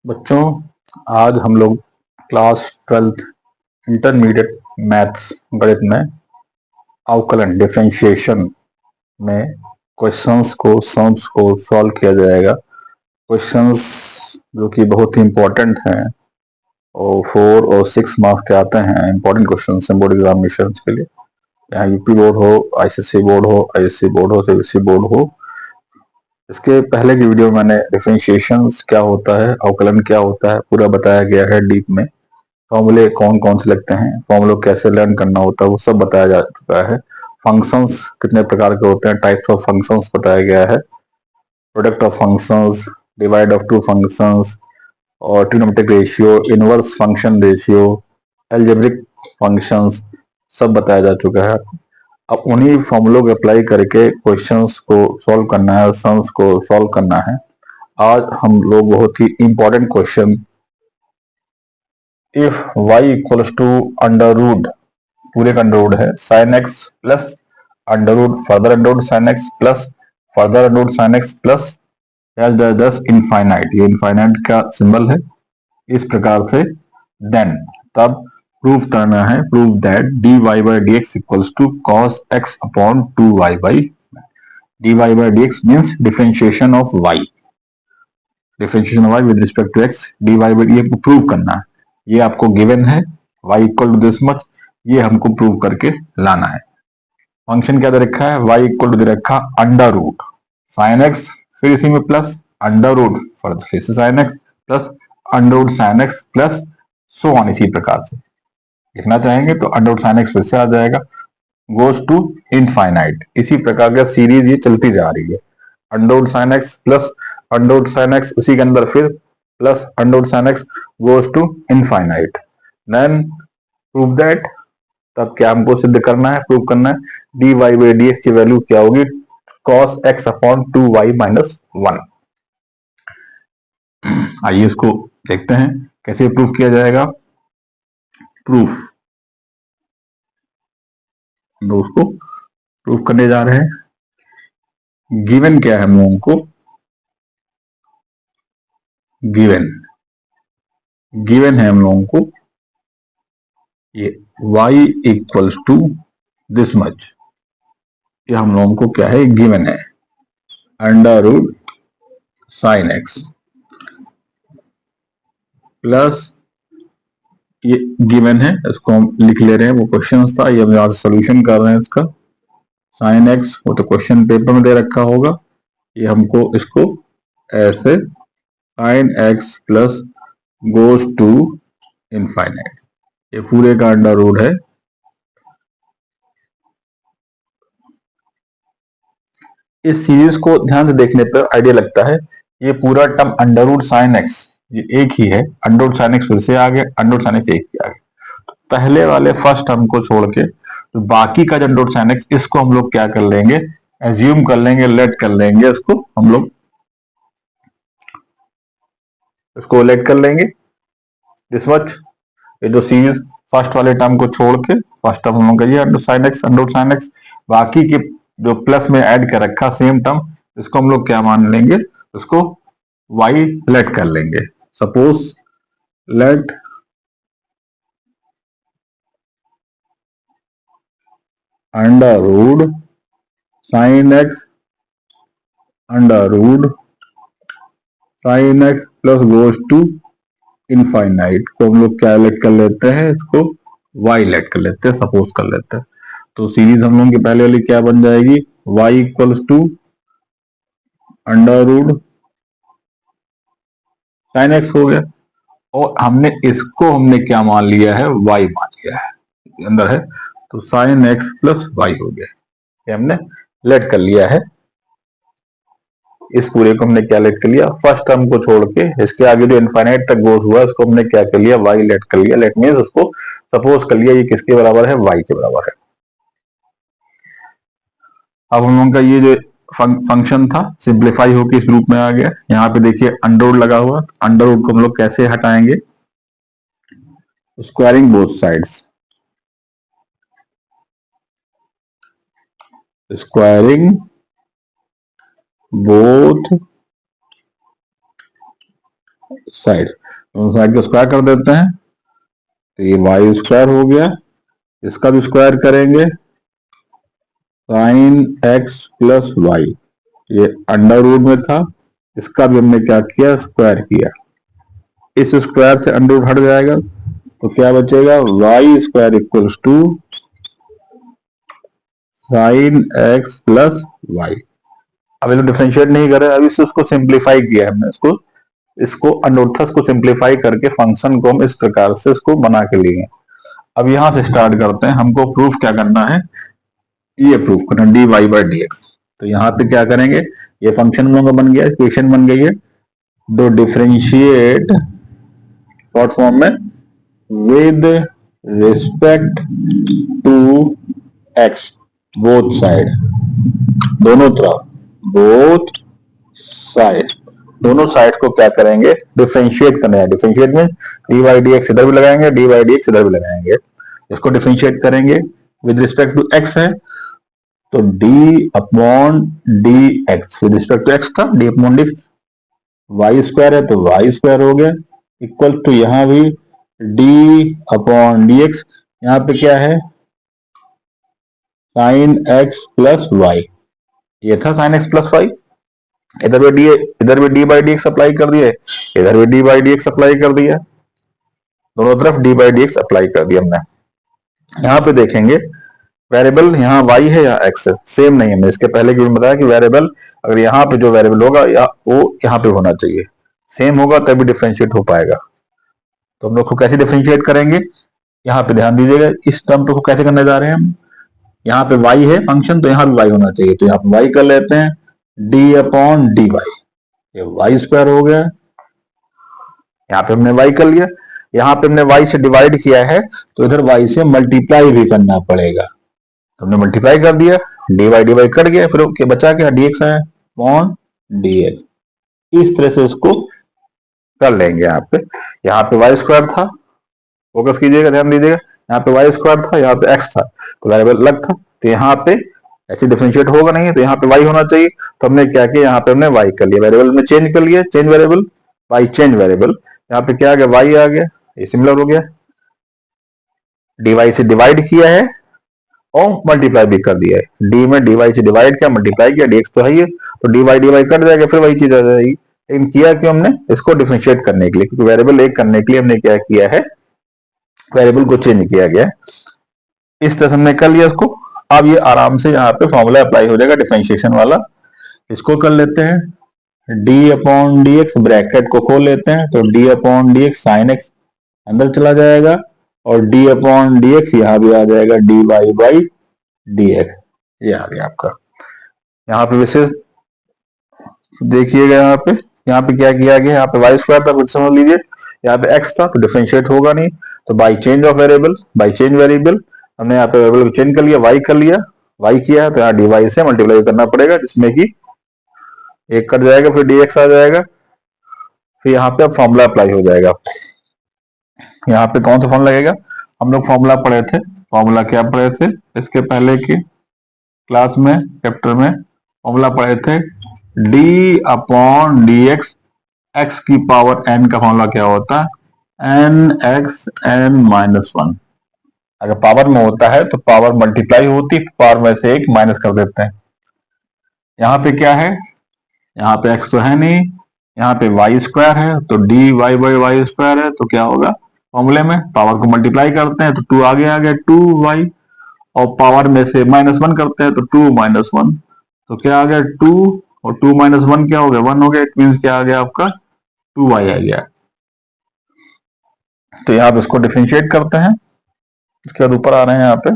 बच्चों, आज हम लोग क्लास 12th इंटरमीडिएट मैथ्स गणित में अवकलन डिफरेंशिएशन में क्वेश्चंस को सम्स को सॉल्व किया जाएगा। क्वेश्चंस जो कि बहुत ही इंपॉर्टेंट हैं और 4 और 6 मार्क्स के आते हैं। इंपॉर्टेंट क्वेश्चंस हैं बोर्ड एग्जामिनेशन के लिए, यहाँ यूपी बोर्ड हो, आईसीएसई बोर्ड हो, आईएससी बोर्ड हो, सीबीएसई बोर्ड हो। इसके पहले की वीडियो में मैंने डिफरेंशिएशन क्या होता है, अवकलन क्या होता है, पूरा बताया गया है डीप में। फॉर्मूले कौन कौन से लगते हैं, फॉर्मूले कैसे लर्न करना होता है, वो सब बताया जा चुका है। फंक्शंस कितने प्रकार के होते हैं, टाइप्स ऑफ फंक्शंस बताया गया है। Product of functions, divide of two functions और trigonometric ratio, inverse function ratio, algebraic functions सब बताया जा चुका है। अब उन्हीं फॉर्मूलों को अप्लाई करके क्वेश्चंस को सॉल्व करना है, सम्स को सॉल्व करना है। आज हम लोग बहुत ही important question, if y equals to under root, पूरे का अंडर रूट है, sine x plus under root further under root sine x plus further under root sine x plus दस इनफाइनाइट, ये इनफाइनाइट का सिंबल है। इस प्रकार से देन तब प्रूव करना है, prove that dy by d x equals to cos x upon 2y by dy by d x means differentiation of y, differentiation of y with respect to x, dy by d x को prove करना है। ये आपको given है, y equal to this much, ये हमको prove करके लाना है। फंक्शन क्या दे रखा है, y इक्वल टू दे रखा अंडर रूट साइन एक्स, फिर इसी में प्लस अंडर रूट फिर से sine x plus under root sine x plus so on. इसी प्रकार से लिखना चाहेंगे तो अंडर रूट साइन एक्स फिर से आ जाएगा, गोज टू इनफाइनाइट। इसी प्रकार का सीरीज ये चलती जा रही है, under root sine x plus under root sine x, उसी के अंदर फिर plus under root sine x goes to infinite. Then prove that, तब क्या हमको सिद्ध करना है, प्रूव करना है, d y by d x की वैल्यू क्या होगी, cos x upon 2y minus 1। आइए इसको देखते हैं कैसे प्रूफ किया जाएगा। प्रूफ, उसको प्रूफ करने जा रहे हैं। गिवन क्या है हम लोगों को, गिवन है हम लोगों को ये y equals to this much, ये हम लोगों को क्या है, गिवन है, under root sine x plus ये गिवन है, इसको हम लिख ले रहे हैं, वो क्वेश्चन था, ये हम यहाँ से सोल्यूशन कर रहे हैं इसका। साइन एक्स वो तो क्वेश्चन पेपर में दे रखा होगा, ये हमको इसको ऐसे sine x plus goes to infinite, ये पूरे का अंडर रूट है। इस सीरीज को ध्यान से देखने पर आइडिया लगता है, ये पूरा term under root sine x ये एक ही है, अंडर रूट साइन एक्स फिर से आ गया, अंडर रूट साइन एक्स एक ही आ गया। पहले वाले फर्स्ट टर्म को छोड़ के तो बाकी का जो अंडर रूट साइन एक्स, इसको हम लोग क्या कर लेंगे, एज्यूम कर लेंगे, लेट कर लेंगे, इसको हम लोग इसको लेट कर लेंगे दिस मच। ये जो सीरीज फर्स्ट वाले टर्म को छोड़ के, फर्स्ट टर्म हम लोग करिए under sine x, under root sine x, बाकी के जो प्लस में ऐड कर रखा सेम टर्म, इसको हम लोग क्या मान लेंगे, उसको y लेट कर लेंगे। Suppose let under root sine x under root sine x plus goes to infinite को हम लोग क्या लेट कर लेते हैं, इसको y लेट कर लेते हैं, सपोज कर लेते हैं। तो सीरीज हम लोगों की पहले वाली क्या बन जाएगी, y equals to under root sine x हो गया, और हमने इसको हमने क्या मान लिया है, y मान लिया है, अंदर है, तो साइन एक्स प्लस वाई हो गया, ये हमने लेट कर लिया है। इस पूरे को हमने क्या लेट कर लिया, फर्स्ट टर्म को छोड़ के इसके आगे जो इनफाइनाइट तक गोज हुआ उसको हमने क्या कर लिया, y लेट कर लिया। लेट मीन्स उसको सपोज कर लिया ये किसके बराबर है, y के बराबर है। अब हम लोगों का ये जो फंक्शन था सिंप्लीफाई होकर इस रूप में आ गया। यहाँ पे देखिए अंडर रूट लगा हुआ, अंडर रूट को हम लोग कैसे हटाएंगे, squaring both sides, squaring both side, दोनों साइड को स्क्वायर कर देते हैं तो ये वाई स्क्वायर हो गया। इसका भी स्क्वायर करेंगे, साइन एक्स प्लस वाई, ये अंडर रूट में था, इसका भी हमने क्या किया, स्क्वायर किया। इस स्क्वायर से अंडर रूट हट जाएगा तो क्या बचेगा, y square equals to sine x plus y. अब इसको डिफ्रेंशिएट नहीं करे, अभी इसको सिंप्लीफाई किया हमने, इसको अनोर्थस को सिंप्लीफाई करके फंक्शन को हम इस प्रकार से इसको बना के लिए। अब यहां से स्टार्ट करते हैं, हमको प्रूफ क्या करना है, ये प्रूफ करना d y by d x. तो यहाँ पे क्या करेंगे, ये फंक्शन हम लोगों का बन गया, इक्वेशन बन गई है, दो डिफरेंशिएट शॉर्ट फॉर्म में with respect to x both side, दोनों तरफ, बोथ साइड, दोनों साइड को क्या करेंगे, डिफरेंशिएट करना है। डिफरेंशिएट में डी वाई डी एक्स इधर भी लगाएंगे, डी वाई डी एक्स इधर भी लगाएंगे, इसको डिफरेंशिएट करेंगे विद रिस्पेक्ट टू एक्स है तो d upon d x, with respect to x था d upon d, y square है तो वाई स्क्वायर हो गया, इक्वल टू यहां भी डी अपॉन डी एक्स, यहां पे क्या है, साइन एक्स प्लस वाई, ये था साइन एक्स प्लस वाई, इधर भी D by d x apply कर दिया, इधर भी D by d x apply कर दिया, दोनों तरफ D by d x apply कर दिया हमने। यहाँ पे देखेंगे वेरिएबल यहाँ y है या x है, सेम नहीं है। मैं इसके पहले की बताया कि वेरिएबल अगर यहाँ पे जो वेरिएबल होगा या वो यहाँ पे होना चाहिए, सेम होगा तभी डिफरेंशिएट हो पाएगा। तो हम लोग को कैसे डिफरेंशिएट करेंगे, यहाँ पे ध्यान दीजिएगा, इस टर्म को कैसे करने जा रहे हैं हम, यहाँ पे y है फंक्शन तो यहाँ भी y होना चाहिए, तो यहाँ पे y कर लेते हैं d अपॉन डी वाई, ये वाई स्क्वायर हो गया, यहाँ पे हमने y कर लिया, यहाँ पे हमने y से डिवाइड किया है तो इधर y से मल्टीप्लाई भी करना पड़ेगा, तो हमने मल्टीप्लाई कर दिया, डी वाई कट गया, फिर बचा क्या, डी एक्स आया अपॉन डी एक्स। इस तरह से इसको कर लेंगे। यहाँ पे वाई स्क्वायर था, फोकस कीजिएगा, ध्यान दीजिएगा, यहाँ पे वाई स्क्वायर था, यहाँ पे एक्स था, तो वेरिएबल अलग था, तो यहाँ पे ऐसे डिफरेंशिएट होगा नहीं, तो यहाँ पे वाई होना चाहिए, तो हमने क्या किया, यहाँ पे हमने वाई कर लिया, वेरिएबल में चेंज कर लिया, change variable, y change variable, यहाँ पे क्या आ गया, वाई आ गया, ये सिमिलर हो गया, डी वाई से डिवाइड किया है और मल्टीप्लाई भी कर दिया है, डी में डी वाई से डिवाइड किया, मल्टीप्लाई किया, डी एक्स तो है ही है, तो डी वाई कट जाएगा, फिर वही चीज आ जाएगी। लेकिन किया क्यों हमने, इसको डिफरेंशिएट करने के लिए, क्योंकि वेरिएबल एक करने के लिए हमने क्या किया है, वेरिएबल को चेंज किया गया, इस तरह से हमने कर लिया इसको। अब ये आराम से यहाँ पे फॉर्मूला अप्लाई हो जाएगा डिफरेंशिएशन वाला, इसको कर लेते हैं, D upon d x, bracket को खोल लेते हैं तो d upon d x sine x अंदर चला जाएगा और डी अपॉन डी एक्स यहाँ भी आ जाएगा, d y by d x, ये आ गया आपका। यहाँ पे विशेष देखिएगा, यहाँ पे क्या किया गया, यहाँ पे वाई स्क्वायर था, फिर समझ लीजिए, यहाँ पे एक्स था तो डिफरेंशिएट होगा नहीं, तो by change of variable, by change variable हमने यहाँ पे वेरिएबल को चेंज कर लिया, वाई कर लिया, वाई किया है तो यहाँ डी वाई से मल्टीप्लाई करना पड़ेगा, जिसमें कि एक कट जाएगा, फिर डी एक्स आ जाएगा, फिर यहाँ पे अब फॉर्मूला अप्लाई हो जाएगा। यहाँ पे कौन सा फॉर्मूला लगेगा, हम लोग फॉर्मूला पढ़े थे, फॉर्मूला क्या पढ़े थे इसके पहले की क्लास में, चैप्टर में फॉर्मूला पढ़े थे, d upon d x, x की पावर एन का फॉर्मूला क्या होता है, n x n minus one, अगर पावर में होता है तो पावर मल्टीप्लाई होती, पावर में से एक माइनस कर देते हैं। यहाँ पे क्या है, यहाँ पे एक्स तो है नहीं, यहाँ पे वाई स्क्वायर है तो d y by y square है, तो क्या होगा, फॉर्मूले में पावर को मल्टीप्लाई करते हैं तो टू आगे आ गया, टू वाई, और पावर में से माइनस वन करते हैं तो टू माइनस वन, तो क्या आ गया, टू और टू माइनस वन क्या हो गया, वन हो गया, इट मीन क्या आ गया आपका, टू वाई आ गया। तो यहाँ पे इसको डिफरेंशिएट करते हैं, इसके बाद ऊपर आ रहे हैं, यहाँ पे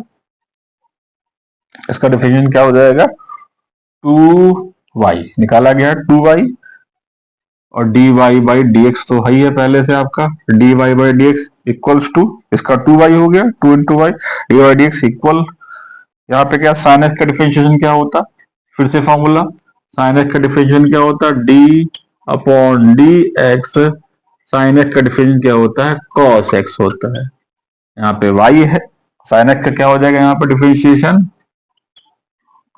इसका डिफरेंशिएशन क्या हो जाएगा, टू वाई निकाला गया, टू वाई और d y by d x तो है ही है पहले से आपका, d y by d x equals to, इसका टू वाई हो गया, two into y, d y d x equal, यहाँ पे क्या साइन एक्स का डिफरेंशिएशन क्या होता, फिर से फॉर्मूला, साइन एक्स का डिफरेंशिएशन क्या होता, D upon d x, sine x का डिफरेंशिएशन क्या होता है, कॉस एक्स होता है, यहाँ पे वाई है, साइन एक्स का क्या हो जाएगा यहाँ पे differentiation,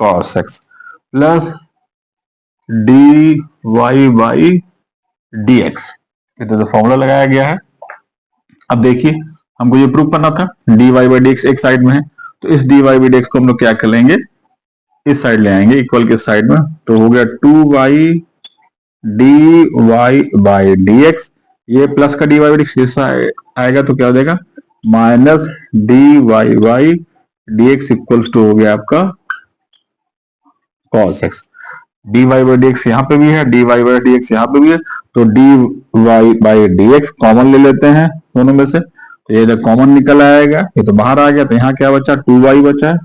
cos x plus d y by d x, इस तरह से फॉर्मूला लगाया गया है। अब देखिए हमको ये प्रूव करना था, dy बाई डी एक्स एक साइड में है, तो इस dy बाई डी एक्स को हम लोग क्या कर लेंगे, इस साइड ले आएंगे, इक्वल के साइड में, तो हो गया 2y dy by d x, ये प्लस का dy बाई डी एक्स आएगा तो क्या हो जाएगा, minus dy by d x equals to हो गया आपका cos x। dy by d x यहाँ पे भी है, dy बाई डी एक्स यहाँ पे भी है, तो dy by d x common ले लेते हैं दोनों में से, तो ये जब कॉमन निकल आएगा, ये तो बाहर आ गया, तो यहाँ क्या बचा, 2y बचा है,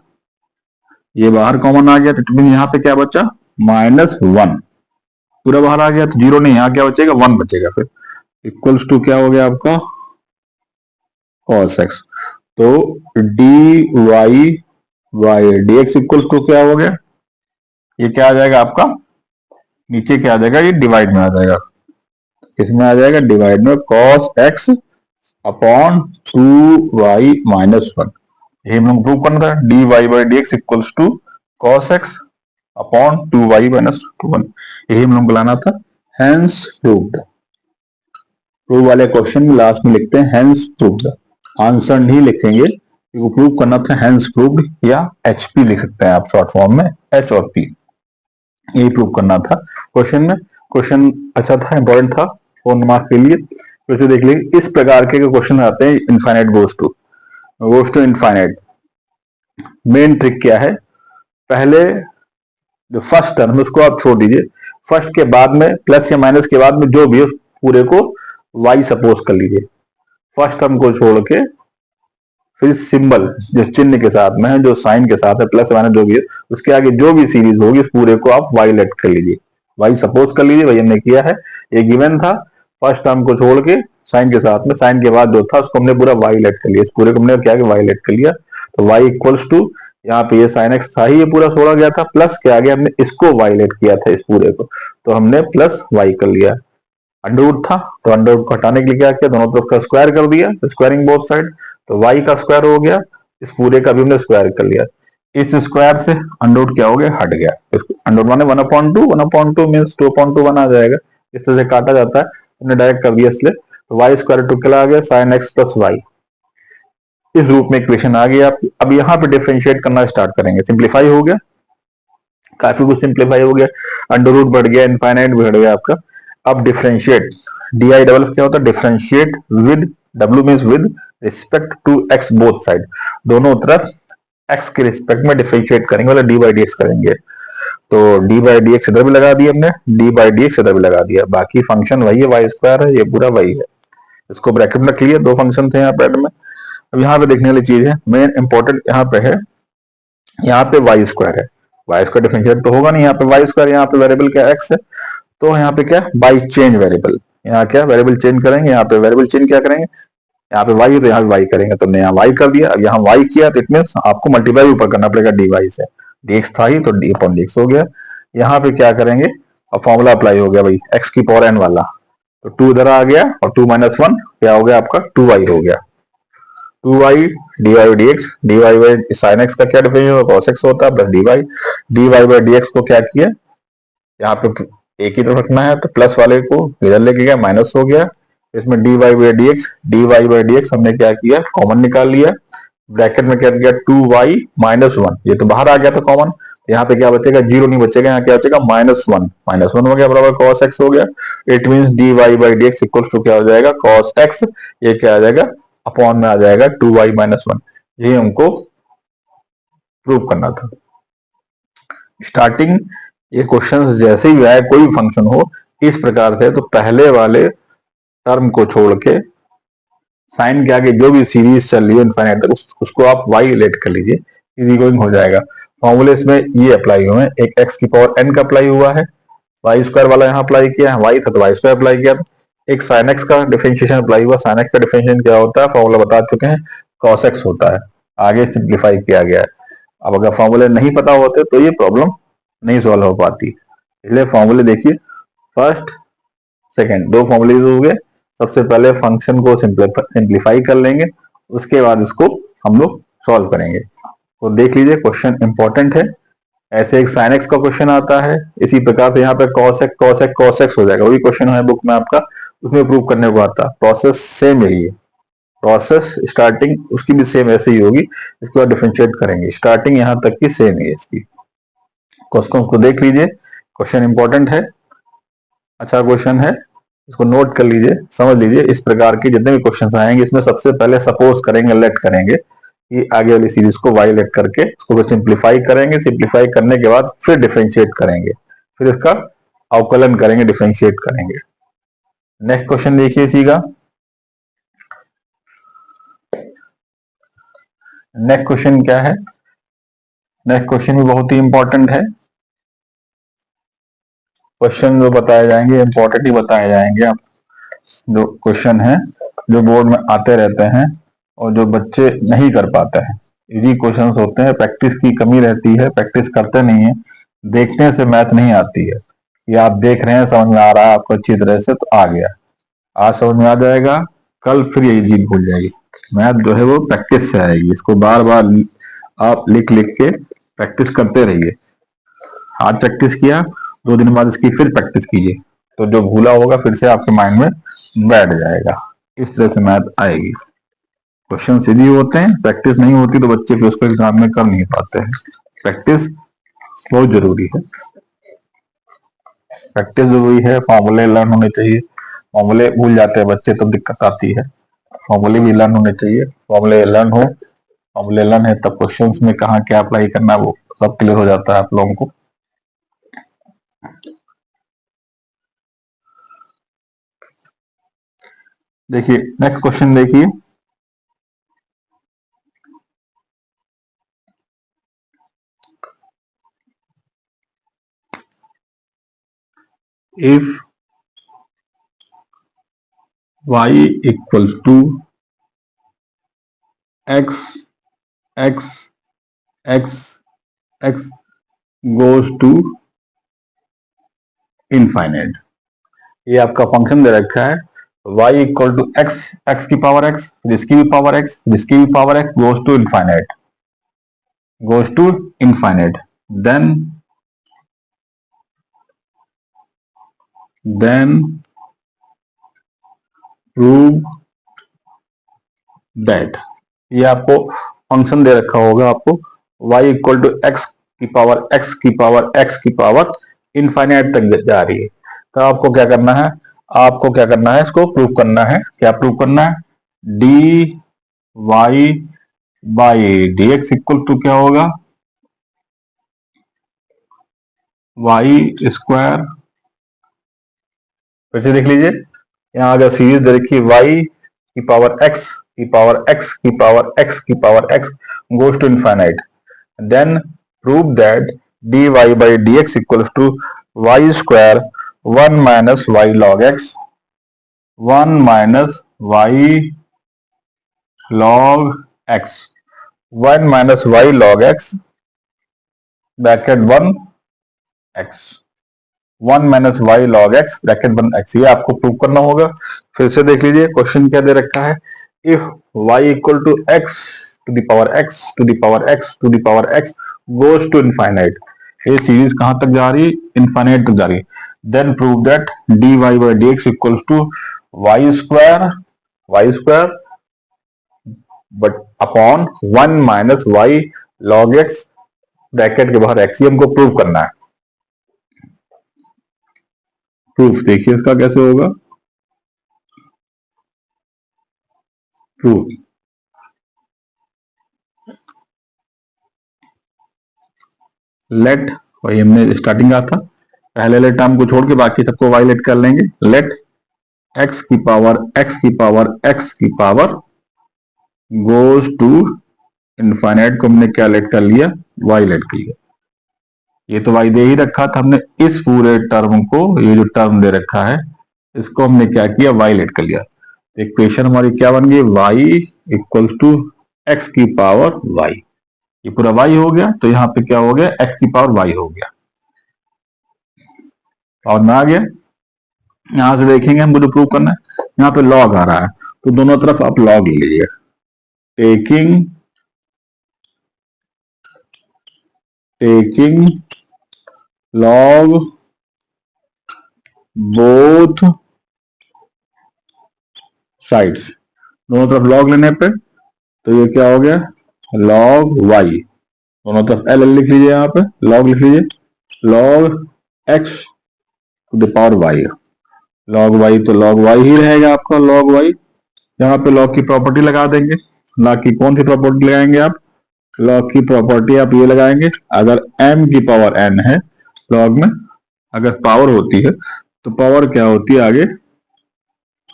ये बाहर कॉमन आ गया, तो यहाँ पे क्या बचा, -1, पूरा बाहर आ गया, तो 0 नहीं, यहाँ क्या बचेगा, 1 बचेगा, फिर इक्वल्स टू क्या हो गया आपका cos x। तो dy by d x equals to क्या हो गया, ये क्या आ जाएगा आपका, नीचे क्या आ जाएगा, ये डिवाइड में आ जाएगा, इसमें आ जाएगा डिवाइड में cos x upon 2y minus 1। यही हम लोग प्रूव करना था, dy by d x equals to cos x upon 2y minus 1, यही हम लोग बुलाना था हेंस प्रूव्ड। प्रूव वाले क्वेश्चन में लास्ट में लिखते हैं हेंस प्रूव्ड, आंसर नहीं लिखेंगे क्योंकि प्रूव करना था हेंस प्रूव्ड, या HP लिख सकते हैं आप शॉर्ट फॉर्म में, H और P, यही प्रूव करना था क्वेश्चन में। क्वेश्चन अच्छा था, इंपॉर्टेंट था 4 मार्क के लिए। तो देख लीजिए इस प्रकार के क्वेश्चन आते हैं, infinite goes to infinite. Main trick क्या है, पहले जो फर्स्ट टर्म है उसको आप छोड़ दीजिए, फर्स्ट के बाद में प्लस या माइनस के बाद में जो भी है उस पूरे को y सपोज कर लीजिए, फर्स्ट टर्म को छोड़ के फिर सिंबल जो चिन्ह के साथ में है, जो साइन के साथ है, प्लस माइनस जो भी है, उसके आगे जो भी सीरीज होगी उस पूरे को आप y लेट कर लीजिए, y सपोज कर लीजिए, वही हमने किया है। ये गिवन था, फर्स्ट टर्म को छोड़ के साइन के साथ में, साइन के बाद जो था उसको हमने पूरा y लेट कर लिया, इस पूरे को हमने क्या y लेट कर लिया, तो y इक्वल्स टू, यहाँ पे ये साइन एक्स था ही, ये पूरा छोड़ा गया था, प्लस के आगे हमने इसको y लेट किया था इस पूरे को, तो हमने प्लस y कर लिया। अंडरवुड था तो अंडरवुड को हटाने के लिए क्या किया, दोनों तरफ का स्क्वायर कर दिया, स्क्वायरिंग बोथ साइड, तो y का स्क्वायर हो गया, इस पूरे का भी हमने स्क्वायर कर लिया, इस स्क्वायर से अंडरवुड क्या हो गया, हट गया, अंडरवुड माने 1/2 मींस 2/1 आ जाएगा, इस तरह से काटा जाता है, हमने डायरेक्ट कर दिया इसलिए, तो y स्क्वायर टू क्या आ गया, sin x प्लस वाई, इस रूप में इक्वेशन आ गई आपकी। अब यहाँ पे डिफरेंशिएट करना स्टार्ट करेंगे, सिंप्लीफाई हो गया, काफी कुछ सिंप्लीफाई हो गया, अंडरवुड बढ़ गया, इनफाइनाइट बढ़ गया आपका। अब डिफरेंशिएट, डी डबल क्या होता है, डिफरेंशिएट विद, डब्ल्यू means with respect to x both side, दोनों तरफ एक्स के रिस्पेक्ट में डिफरेंशिएट करेंगे, मतलब डी बाई डी एक्स करेंगे, तो डी बाई डी एक्स इधर भी लगा दिया हमने, डी बाई डी एक्स इधर भी लगा दिया, बाकी फंक्शन वही है, वाई स्क्वायर है, ये पूरा वही है, इसको ब्रैकेट में क्लियर, दो फंक्शन थे यहाँ पे में। अब यहाँ पे देखने वाली चीज है, मेन इंपॉर्टेंट यहाँ पे है, यहाँ पे वाई स्क्वायर है, वाई स्क्वायर डिफरेंशिएट तो होगा नहीं, यहाँ पे वाई स्क्वायर, यहाँ पे वेरिएबल क्या एक्स है, तो यहाँ पे क्या बाई चेंज वेरिएबल, यहाँ क्या वेरिएबल चेंज करेंगे, यहाँ पे वेरिएबल चेंज क्या करेंगे, यहाँ पे y है तो यहाँ पे y करेंगे, तो हमने यहाँ y कर दिया, अब यहाँ y किया तो इट मींस आपको मल्टीप्लाई ऊपर करना पड़ेगा dy से, dx था ही तो d अपॉन dx हो गया, यहाँ पे क्या करेंगे, अब फॉर्मूला अप्लाई हो गया भाई x की पावर n वाला, तो 2 इधर आ गया और 2 - 1 क्या हो गया आपका 2y हो गया, 2y dy by dx, dy by sin x का क्या डिफरेंशियल होगा, cos x होता है, प्लस dy बाई dx को क्या किया, यहाँ पे एक ही तरफ रखना है, तो प्लस वाले को इधर लेके गया, माइनस हो गया, इसमें dy बाई dx हमने क्या किया, कॉमन निकाल लिया, ब्रैकेट में क्या किया 2y माइनस 1, ये तो बाहर आ गया था कॉमन, यहाँ पे क्या बचेगा, 0 नहीं बचेगा, यहाँ क्या बचेगा -1 हो गया, बराबर cos x हो गया, it means dy by dx equals to क्या हो जाएगा, cos x, ये क्या आ जाएगा, अपॉन में आ जाएगा 2y माइनस 1, ये हमको प्रूव करना था। स्टार्टिंग ये क्वेश्चन जैसे ही आए, कोई फंक्शन हो इस प्रकार से, तो पहले वाले टर्म को छोड़ के साइन के आगे जो भी सीरीज चल रही है इनफाइनाइट तक, उसको आप y लेट कर लीजिए, इजी गोइंग हो जाएगा। फॉर्मूले इसमें ये अप्लाई हुए हैं, एक x की पावर n का अप्लाई हुआ है, y स्क्वायर वाला यहाँ अप्लाई किया है, y था तो y स्क्वायर अप्लाई किया, एक sin x का डिफरेंशिएशन अप्लाई हुआ, sin x का डिफरेंशिएशन क्या होता है, फॉर्मूला बता चुके हैं, cos x होता है, आगे सिंप्लीफाई किया गया है। अब अगर फॉर्मूले नहीं पता होते तो ये प्रॉब्लम नहीं सॉल्व हो पाती, इसलिए फॉर्मूले देखिए, फर्स्ट सेकंड दो फॉर्मूले हो गए, सबसे पहले फंक्शन को सिंप्लीफाई कर लेंगे, उसके बाद इसको हम लोग सॉल्व करेंगे। तो देख लीजिए क्वेश्चन इंपॉर्टेंट है, ऐसे एक sin x का क्वेश्चन आता है, इसी प्रकार से यहाँ पे cos x हो जाएगा, वही क्वेश्चन है बुक में आपका, उसमें प्रूव करने को आता। प्रोसेस सेम है, ये प्रोसेस स्टार्टिंग उसकी भी सेम ऐसे ही होगी। इसके बाद डिफरेंशिएट करेंगे, स्टार्टिंग यहाँ तक की सेम है इसकी। क्वेश्चन को देख लीजिए, क्वेश्चन इंपॉर्टेंट है, अच्छा क्वेश्चन है, इसको नोट कर लीजिए, समझ लीजिए। इस प्रकार के जितने भी क्वेश्चन आएंगे इसमें सबसे पहले सपोज करेंगे, लेट करेंगे कि आगे वाली सीरीज को वाई लेट करके इसको सिंप्लीफाई करेंगे, सिंप्लीफाई करने के बाद फिर डिफरेंशिएट करेंगे, फिर इसका अवकलन करेंगे, डिफरेंशिएट करेंगे। नेक्स्ट क्वेश्चन देखिए इसी का। नेक्स्ट क्वेश्चन क्या है? नेक्स्ट क्वेश्चन भी बहुत ही इंपॉर्टेंट है। क्वेश्चन जो बताए जाएंगे इंपॉर्टेंट ही बताए जाएंगे। आप जो क्वेश्चन है जो बोर्ड में आते रहते हैं और जो बच्चे नहीं कर पाते हैं, इजी क्वेश्चंस होते हैं, प्रैक्टिस की कमी रहती है, प्रैक्टिस करते नहीं है, देखने से मैथ नहीं आती है। ये आप देख रहे हैं, समझ में आ रहा है आपको अच्छी तरह से, तो आ गया, आज समझ में आ जाएगा, कल फिर ये इजी भूल जाएगी। मैथ जो है वो प्रैक्टिस से आएगी, इसको बार बार आप लिख लिख के प्रैक्टिस करते रहिए। आज प्रैक्टिस किया, 2 दिन बाद इसकी फिर प्रैक्टिस कीजिए, तो जो भूला होगा फिर से आपके माइंड में बैठ जाएगा। इस तरह से मैथ आएगी। क्वेश्चन सीधी होते हैं, प्रैक्टिस नहीं होती तो बच्चे फिर उसको एग्जाम में कर नहीं पाते हैं। प्रैक्टिस बहुत जरूरी है, प्रैक्टिस जरूरी है। फॉर्मूले लर्न होने चाहिए, फॉर्मूले भूल जाते हैं बच्चे तो दिक्कत आती है। फॉर्मूले भी लर्न होने चाहिए, फॉर्मूले लर्न हो, फॉर्मूले लर्न है तब क्वेश्चंस में कहाँ क्या अप्लाई करना है वो सब क्लियर हो जाता है आप लोगों को। देखिए नेक्स्ट क्वेश्चन देखिए, if y equals to x x x x goes to infinite, ये आपका फंक्शन दे रखा है y equal to x, x की पावर एक्स, जिसकी भी पावर एक्स, जिसकी भी power x, goes to infinite, goes to infinite, then prove that, ये आपको फंक्शन दे रखा होगा आपको, y इक्वल टू एक्स की पावर एक्स की पावर एक्स की पावर इनफाइनाइट तक जा रही है। तो आपको क्या करना है, आपको क्या करना है, इसको प्रूव करना है। क्या प्रूव करना है? D y by d x equal to क्या होगा, वाई स्क्वायर। फिर से देख लीजिए, यहाँ अगर सीरीज दे रखी वाई की पावर एक्स की पावर एक्स की पावर एक्स की power x goes to infinite, then prove that dy by dx equals to y square 1 minus y log x, 1 minus y log x, 1 minus y log x bracket 1 x, 1 minus y log x bracket 1 x, ये आपको prove करना होगा। फिर से देख लीजिए question क्या दे रखा है, if y equal to x to the power x to the power x to the power x goes to infinite, ये सीरीज कहां तक जा रही है, इनफाइनाइट तक जा रही है, then prove that dy by dx equals to y square but upon 1 minus y log x bracket के बाहर एक्स, ये हमको प्रूव करना है। प्रूफ देखिए इसका कैसे होगा, प्रूफ लेट, वही हमने स्टार्टिंग कहा था, पहले लेट टर्म को छोड़ के बाकी सबको वाई लेट कर लेंगे, लेट एक्स की पावर एक्स की पावर एक्स की पावर गोज टू इनफाइनाइट को हमने क्या लेट कर लिया, वाई लेट कर लिया। ये तो वाई दे ही रखा था हमने, इस पूरे टर्म को, ये जो टर्म दे रखा है इसको हमने क्या किया, वाई लेट कर लिया। इक्वेशन हमारी क्या बन गई, वाई इक्वल्स टू एक्स की पावर वाई, ये पूरा वाई हो गया, तो यहाँ पे क्या हो गया, एक्स की पावर वाई हो गया, और में आ गया। यहां से देखेंगे हमको जो प्रूव करना है, यहाँ पे लॉग आ रहा है तो दोनों तरफ आप लॉग ले लीजिए, टेकिंग लॉग बोथ साइड्स, दोनों तरफ log लेने पे तो ये क्या हो गया log y, दोनों तरफ l लिख लीजिए, यहाँ पे log लिख लीजिए, log x to the power y, log y तो log y ही रहेगा आपका log y। यहाँ पे log की प्रॉपर्टी लगा देंगे, log की कौन सी प्रॉपर्टी लगाएंगे आप, log की प्रॉपर्टी आप ये लगाएंगे, अगर m की पावर n है log में, अगर पावर होती है तो पावर क्या होती है आगे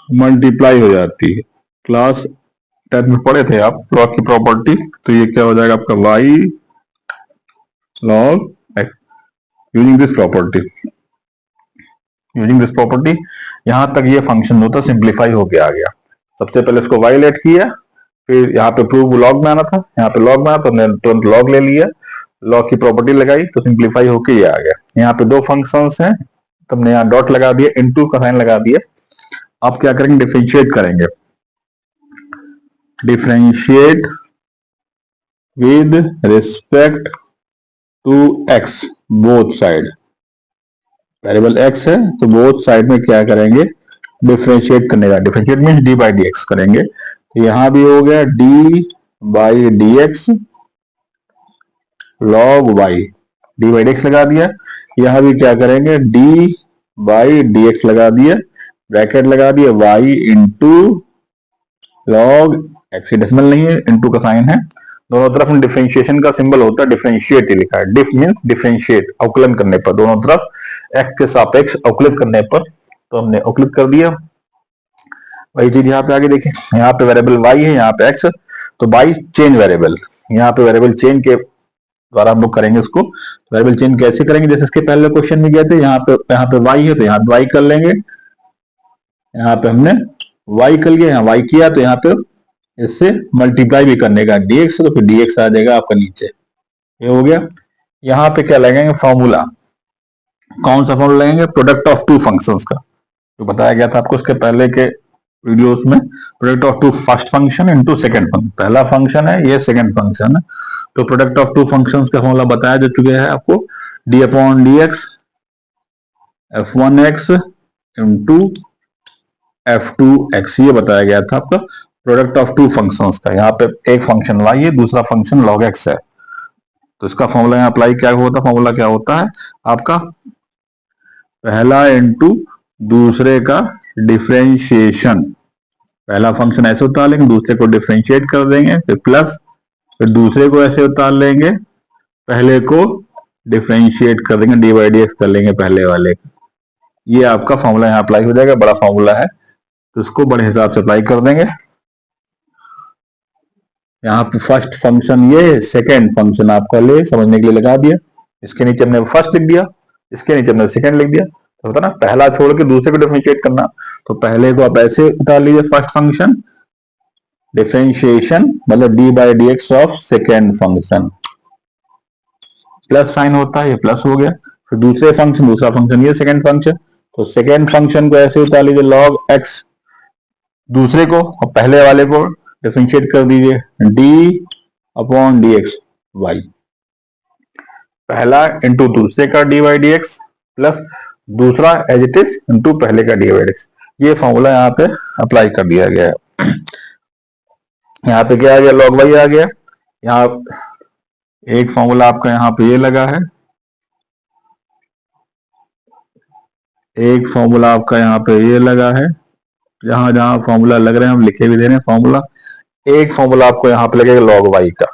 मल्टीप्लाई हो जाती है। क्लास 10 में पढ़े थे आप log की प्रॉपर्टी, तो ये क्या हो जाएगा आपका y log x, using this property, using this property. यहां तक ये फंक्शन होता सिंप्लीफाई होके आ गया। सबसे पहले इसको y लेट किया, फिर यहाँ पे प्रूव लॉग में आना था, यहाँ पे लॉग में आना तो हमने तुरंत लॉग ले लिया, लॉग की प्रॉपर्टी लगाई तो सिंप्लीफाई होके ये आ गया। यहाँ पे दो फंक्शंस हैं तो हमने यहाँ डॉट लगा दिया, इनटू का साइन लगा दिया। अब क्या करेंगे, डिफरेंशिएट करेंगे, differentiate with respect to x both side, variable x है तो बोथ साइड में क्या करेंगे डिफरेंशिएट करने का, differentiate means d by d x करेंगे। तो यहां भी हो गया d by d x log y, d by d x लगा दिया। यहां भी क्या करेंगे डी बाई डी एक्स लगा दिया, ब्रैकेट लगा दिया y into log x, decimal नहीं है इंटू का साइन है, दोनों तरफ डिफरेंशिएशन का सिंबल होता है डिफरेंशिएट ही लिखा है, डिफ मीन्स डिफरेंशिएट, अवकलन करने पर, दोनों तरफ एक्स के सापेक्ष अवकलित करने पर, तो हमने अवकलित कर दिया। वही चीज यहाँ पे आगे देखें, यहाँ पे वेरिएबल y है, यहाँ पे x, तो y चेंज वेरिएबल, यहाँ पे वेरिएबल चेंज के द्वारा हम लोग करेंगे इसको। वेरिएबल चेंज कैसे करेंगे, जैसे इसके पहले क्वेश्चन में गए थे, यहाँ पे y है तो यहाँ पे y कर लेंगे, यहाँ पे हमने y कर लिया, यहाँ y किया तो यहाँ पे इससे मल्टीप्लाई भी करने का dx, तो फिर dx आ जाएगा आपका नीचे, ये हो गया। यहाँ पे क्या लगेंगे फॉर्मूला, कौन सा फॉर्मूला लगेंगे, प्रोडक्ट ऑफ टू फंक्शंस का, जो बताया गया था आपको इसके पहले के वीडियोस में, product of two first function into second function, पहला फंक्शन है ये सेकंड फंक्शन है, तो प्रोडक्ट ऑफ टू फंक्शंस का फॉर्मूला बताया जा चुका है आपको, d upon d x f1x into f2x, ये बताया गया था आपका प्रोडक्ट ऑफ टू फंक्शंस का। यहाँ पे एक फंक्शन y है, दूसरा फंक्शन log x है, तो इसका फॉर्मूला यहाँ अप्लाई क्या होता है, फॉर्मूला क्या होता है आपका पहला इंटू दूसरे का डिफरेंशिएशन, पहला फंक्शन ऐसे उतार लेंगे, दूसरे को डिफरेंशिएट कर देंगे, फिर प्लस, फिर दूसरे को ऐसे उतार लेंगे, पहले को डिफरेंशिएट कर देंगे, डी बाई डी एक्स कर लेंगे पहले वाले, ये आपका फॉर्मूला यहाँ अप्लाई हो जाएगा, बड़ा फॉर्मूला है तो इसको बड़े हिसाब से अप्लाई कर देंगे। यहाँ पे फर्स्ट फंक्शन ये, सेकेंड फंक्शन आपका ले समझने के लिए लगा दिया, इसके नीचे हमने फर्स्ट लिख दिया, इसके नीचे हमने सेकेंड लिख दिया, तो होता ना पहला छोड़ के दूसरे को डिफरेंशिएट करना, तो पहले को आप ऐसे उतार लीजिए फर्स्ट फंक्शन, डिफरेंशिएशन मतलब D by d x of second function, plus sign होता है ये प्लस हो गया, फिर दूसरे फंक्शन, दूसरा फंक्शन ये सेकेंड फंक्शन, तो सेकेंड फंक्शन को ऐसे उतार लीजिए लॉग एक्स, दूसरे को और पहले वाले को डिफरेंशिएट कर दीजिए d upon d x y, पहला इंटू दूसरे का d by d x plus दूसरा एज इट इज इंटू पहले का डी बाई डी एक्स, ये फॉर्मूला यहाँ पे अप्लाई कर दिया गया है। यहाँ पे क्या आ गया लॉग वाई आ गया, यहाँ एक फॉर्मूला आपका यहाँ पे ये लगा है, एक फॉर्मूला आपका यहाँ पे ये लगा है, जहां जहां फॉर्मूला लग रहे हैं हम लिखे भी दे रहे हैं फॉर्मूला, एक फॉर्मूला आपको यहाँ पे लगेगा लॉग वाई का,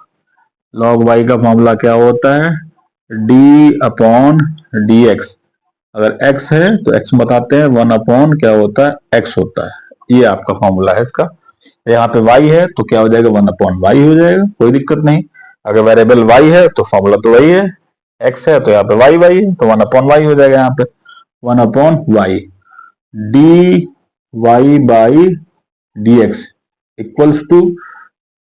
लॉग वाई का फॉर्मूला क्या होता है डी अपॉन डी एक्स, अगर x है तो x बताते हैं, 1 अपॉन क्या होता है x होता है, ये आपका फॉर्मूला है इसका। यहाँ पे y है तो क्या हो जाएगा 1 अपॉन y हो जाएगा, कोई दिक्कत नहीं, अगर वेरिएबल y है तो फॉर्मूला तो वही है, x है तो यहाँ पे y है तो 1 अपॉन y हो जाएगा, यहाँ पे 1 upon y d y by d x equals to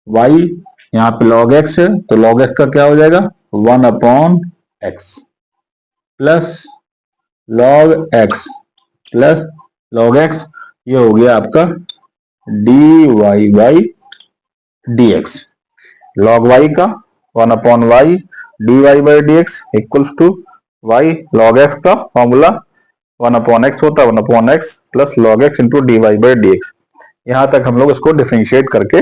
y, यहाँ पे log x है तो log x का क्या हो जाएगा 1 upon x plus log x plus log x, ये हो गया आपका d y by d x, log y का 1 upon y d y by d x equals to y, log x का फॉर्मूला 1 अपॉन एक्स होता है, 1 upon x plus log x into d y by d x, यहां तक हम लोग इसको differentiate करके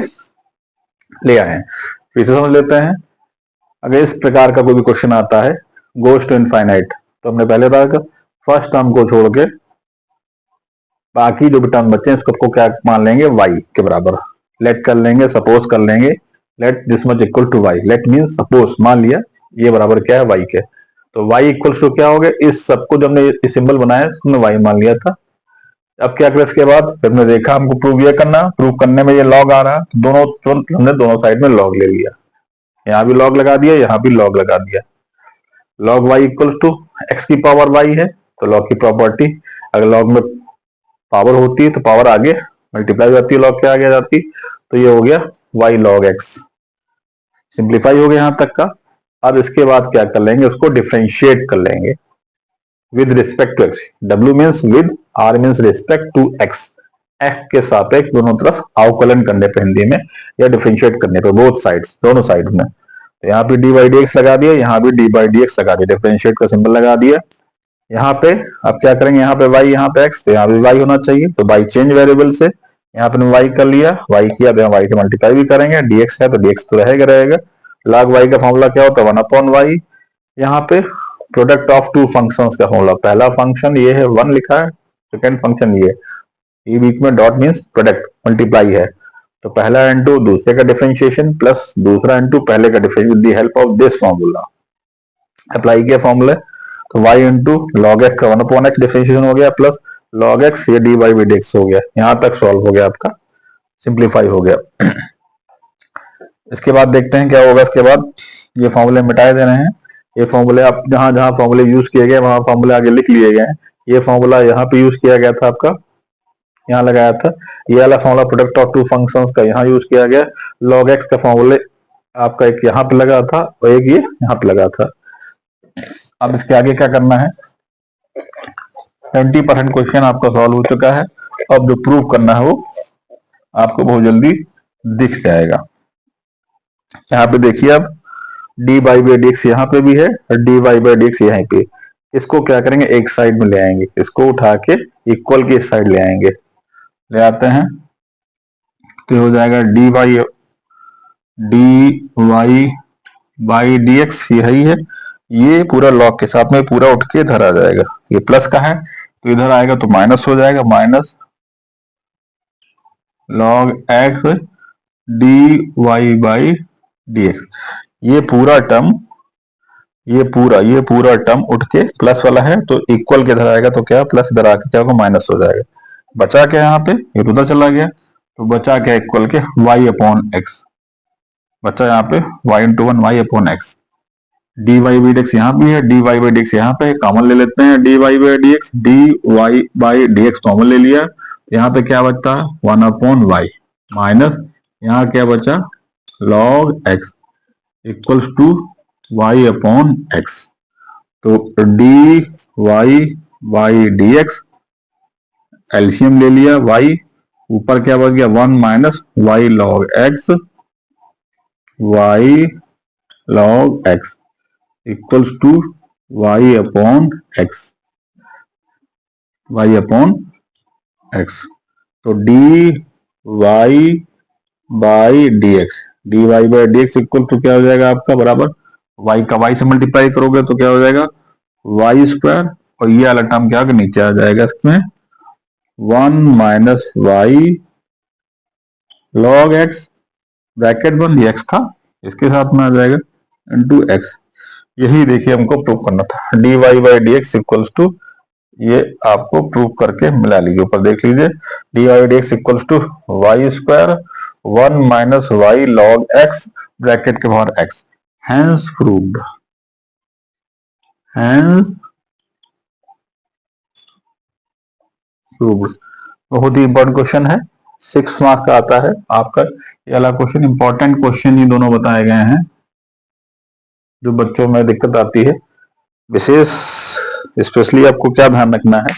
ले आए हैं। फिर से समझ लेते हैं। अगर इस प्रकार का कोई भी क्वेश्चन आता है गोज टू इनफाइनाइट, तो हमने पहले कहा फर्स्ट टर्म को छोड़ के बाकी जो भी टर्म बचे हैं उसको क्या मान लेंगे, y के बराबर लेट कर लेंगे, सपोज कर लेंगे let this much equal to y। Let mean suppose, मान लिया ये बराबर क्या है y के, तो y इक्वल टू क्या हो गया, इस सबको जब हमने सिंबल बनाया हमने y मान लिया था। अब क्या करें इसके बाद, जब हमने देखा हमको प्रूव ये करना, प्रूव करने में ये लॉग आ रहा, दोनों तुरंत हमने दोनों साइड में लॉग ले लिया, यहाँ भी लॉग लगा दिया, यहाँ भी लॉग लगा दिया। Log y equal to x की पावर y है, तो लॉग की प्रॉपर्टी, अगर लॉग में पावर होती है तो पावर आगे मल्टीप्लाई हो जाती है, लॉग के आगे जाती, तो ये हो गया y log x। सिंप्लीफाई हो गया यहां तक का। अब इसके बाद क्या कर लेंगे, उसको डिफरेंशिएट कर लेंगे with respect to x। w means with, r means respect to x, x के सापेक्ष दोनों तरफ अवकलन करने पे हिंदी में, या डिफरेंशिएट करने पे, बोथ साइड्स, दोनों साइड में। तो यहाँ पे डी बाई डी एक्स लगा दिया, यहाँ भी डी बाई डी एक्स लगा दिया, डिफरेंशिएट का सिंबल लगा दिया। यहाँ पे अब क्या करेंगे, यहाँ पे y, यहाँ पे x, तो यहाँ भी y होना चाहिए, तो बाई चेंज वेरिएबल से यहाँ पे y कर लिया, y किया तो y से मल्टीप्लाई भी करेंगे, dx है तो dx तो रहेगा। log y का फॉर्मूला क्या होता है, 1/y। यहाँ पे प्रोडक्ट ऑफ टू फंक्शंस का फॉर्मूला, पहला फंक्शन ये है 1 लिखा है, सेकेंड फंक्शन ये बीच में डॉट मीन्स प्रोडक्ट, मल्टीप्लाई है, तो पहला इंटू दूसरे का डिफरेंशिएशन प्लस दूसरा इंटू पहले का differentiation with the help of this formula. Apply किया फॉर्मूले, तो y इंटू लॉग एक्स का 1/x डिफरेंशिएशन हो गया, प्लस लॉग एक्स ये डी बाई डी एक्स हो गया। यहां तक सॉल्व हो गया आपका, सिंप्लीफाई हो गया। इसके बाद देखते हैं क्या होगा। इसके बाद ये फॉर्मूले मिटाए देने हैं, ये फॉर्मूले आप जहां जहां फॉर्मूले यूज किए गए वहां फॉर्मूले आगे लिख लिए गए हैं। ये फॉर्मूला यहाँ पे यूज किया गया था, आपका यहाँ लगाया था, ये वाला formula product of two functions का यहाँ यूज किया गया। लॉग एक्स का फॉर्मूले आपका एक यहाँ पे लगा था और एक ये यहाँ पे लगा था। अब इसके आगे क्या करना है, 70% क्वेश्चन आपका सॉल्व हो चुका है। अब जो प्रूव करना है वो आपको बहुत जल्दी दिख जाएगा। यहाँ पे देखिए, अब D by by d x यहाँ पे भी है और D by by d x यहाँ पे, इसको क्या करेंगे एक साइड में ले आएंगे, इसको उठा के इक्वल की इस साइड ले आएंगे, ले आते हैं तो हो जाएगा d y by d x, यही है, ये पूरा लॉग के साथ में पूरा उठ के इधर आ जाएगा, ये प्लस का है तो इधर आएगा तो माइनस हो जाएगा, minus log x d y by d x. ये पूरा टर्म उठ के प्लस वाला है तो इक्वल के इधर आएगा, तो क्या प्लस इधर आके क्या होगा माइनस हो जाएगा। बचा क्या यहाँ पे, ये तो उधर चला गया, तो बचा क्या इक्वल के y अपॉन एक्स, बचा यहाँ पे y into 1 y upon x. D y by d x यहाँ भी है, d y by d x यहाँ पे कॉमन ले लेते हैं, d y by d x, d y by d x common ले लिया, यहाँ पे क्या बचा 1 अपॉन वाई, माइनस यहाँ क्या बचा log x equals to y upon x. तो d y by d x एल्शियम ले लिया, y ऊपर क्या बच गया 1 minus y log x, y log x equals to y upon x, y upon x. तो d y by d x, d y by d x equal to क्या हो जाएगा आपका बराबर, y का y से मल्टीप्लाई करोगे तो क्या हो जाएगा वाई स्क्वायर, और ये वाला टर्म क्या नीचे आ जाएगा इसमें 1 minus y log x, bracket बंद एक्स था इसके साथ में आ जाएगा इंटू एक्स। यही देखिए हमको प्रूव करना था, d y by d x equals to, ये आपको प्रूव करके मिला लीजिए, ऊपर देख लीजिए d y d x equals to y square 1 minus y log x bracket के बाहर x, hence proved, hence proved. बहुत ही इंपॉर्टेंट क्वेश्चन है, 6 मार्क का आता है आपका ये वाला क्वेश्चन। इंपॉर्टेंट क्वेश्चन ये दोनों बताए गए हैं जो बच्चों में दिक्कत आती है, विशेष स्पेशली आपको क्या ध्यान रखना है,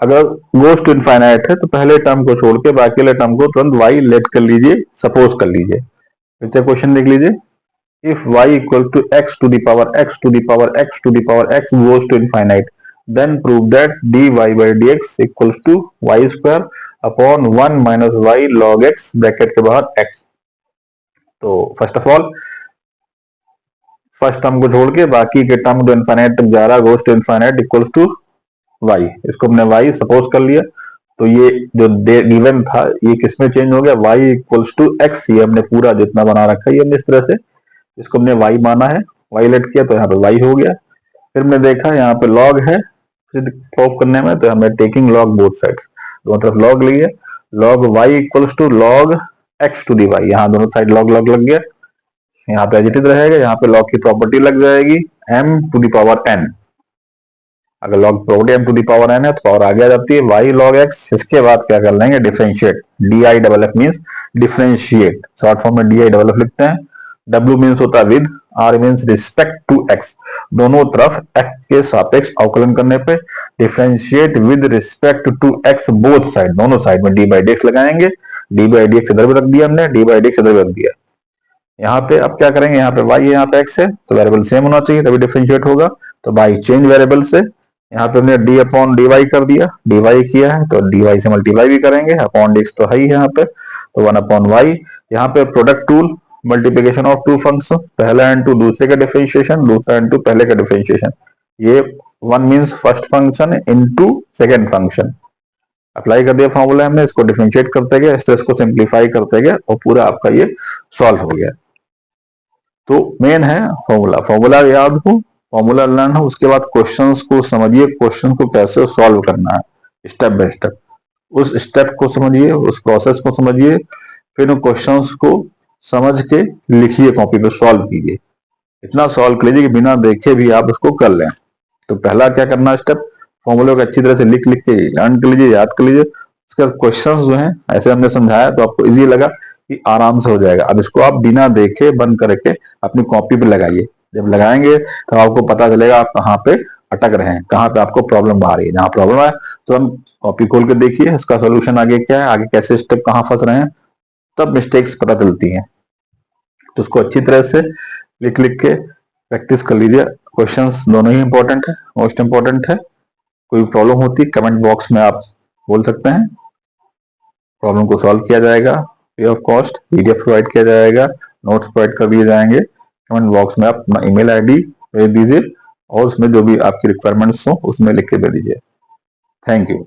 अगर गोज टू इनफाइनाइट है तो पहले टर्म को छोड़ के बाकी वाले टर्म को तुरंत y लेट कर लीजिए, सपोज कर लीजिए। फिर क्वेश्चन देख लीजिए, if y equal to x to the power x to the power x to the power x goes to infinite, then prove that dy by dx equals to y square upon 1 minus y log x bracket के बाहर x. तो first of all first term को छोड़ के बाकी के term जो infinite तक जा रहा है goes to infinite equals to y. इसको हमने वाई सपोज कर लिया, तो ये जो गिवन था ये किसमें चेंज हो गया, वाई इक्वल्स टू एक्स। ये हमने पूरा जितना बना रखा है ये हमने इस तरह से, इसको हमने वाई माना है, वाई लेट किया तो यहाँ पे वाई हो गया। फिर हमने देखा यहाँ पे लॉग है, फिर प्रूव करने में तो हमें टेकिंग लॉग बोथ साइड्स, दोनों तरफ लॉग लिए, log y equals to log x to the y. यहाँ दोनों साइड लॉग लॉग लग गया, यहाँ पे एडिटिव रहेगा, यहाँ पे लॉग की प्रॉपर्टी लग जाएगी m to the power n। अगर log property m to the power n है तो पावर आगे आ जाती है y log x। इसके बाद क्या कर लेंगे, differentiate, d double f means differentiate, short form में डी डबल एफ लिखते हैं। w मीन्स होता है with, r means respect to x, दोनों तरफ x के सापेक्ष अवकलन करने पे differentiate with respect to x both side, दोनों साइड में डी बाई डी एक्स लगाएंगे। डी बाई डी एक्स इधर भी रख दिया हमने, डी बाई डी एक्स इधर भी रख दिया। यहाँ पे अब क्या करेंगे, यहाँ पे y है यहाँ पे x है, तो वेरिएबल सेम होना चाहिए तभी डिफरेंशिएट होगा। तो बाई चेंज वेरिएबल से यहाँ पे हमने d अपॉन डी वाई कर दिया, डी वाई किया है तो डी वाई से मल्टीप्लाई भी करेंगे, अपॉन डी एक्स तो है ही यहाँ पे, तो 1 अपॉन वाई। यहाँ पे product rule, multiplication of two function, पहला इनटू दूसरे का डिफरेंशिएशन, दूसरा इनटू पहले का डिफरेंशिएशन। ये 1 means first function into second function. Apply कर दिया फॉर्मूला हमने, इसको डिफरेंशिएट करते गए, इसको सिंप्लीफाई करते गए और पूरा आपका ये सॉल्व हो गया। तो मेन है फॉर्मूला, फॉर्मूला याद हो, फॉर्मूला लर्न हो, उसके बाद क्वेश्चंस को समझिए, क्वेश्चन को कैसे सॉल्व करना है स्टेप बाय स्टेप, उस स्टेप को समझिए, उस प्रोसेस को समझिए, फिर उन क्वेश्चंस को समझ के लिखिए, कॉपी पे सॉल्व कीजिए। इतना सॉल्व कर लीजिए कि बिना देखे भी आप इसको कर लें। तो पहला क्या करना स्टेप, फॉर्मूले को अच्छी तरह से लिख लिख के लर्न कर लीजिए, याद कर लीजिए। उसके बाद क्वेश्चंस जो हैं ऐसे हमने समझाया तो आपको इजी लगा कि आराम से हो जाएगा। अब इसको आप बिना देखे बंद करके अपनी कॉपी पे लगाइए, जब लगाएंगे तो आपको पता चलेगा आप कहाँ पे अटक रहे हैं, कहाँ पे आपको प्रॉब्लम आ रही है। जहाँ प्रॉब्लम है तो हम कॉपी खोल के देखिए इसका सोल्यूशन आगे क्या है, आगे कैसे स्टेप कहाँ फंस रहे हैं, तब मिस्टेक्स पता चलती हैं। तो उसको अच्छी तरह से लिख लिख के प्रैक्टिस कर लीजिए। क्वेश्चंस दोनों ही इंपॉर्टेंट है, मोस्ट इंपॉर्टेंट है। कोई प्रॉब्लम होती कमेंट बॉक्स में आप बोल सकते हैं, प्रॉब्लम को सॉल्व किया जाएगा, free of cost PDF provide किया जाएगा, नोट्स प्रोवाइड कर दिए जाएंगे। कमेंट बॉक्स में आप अपना ईमेल आईडी भेज दीजिए और उसमें जो भी आपकी रिक्वायरमेंट्स हो उसमें लिख के दे दीजिए। Thank you.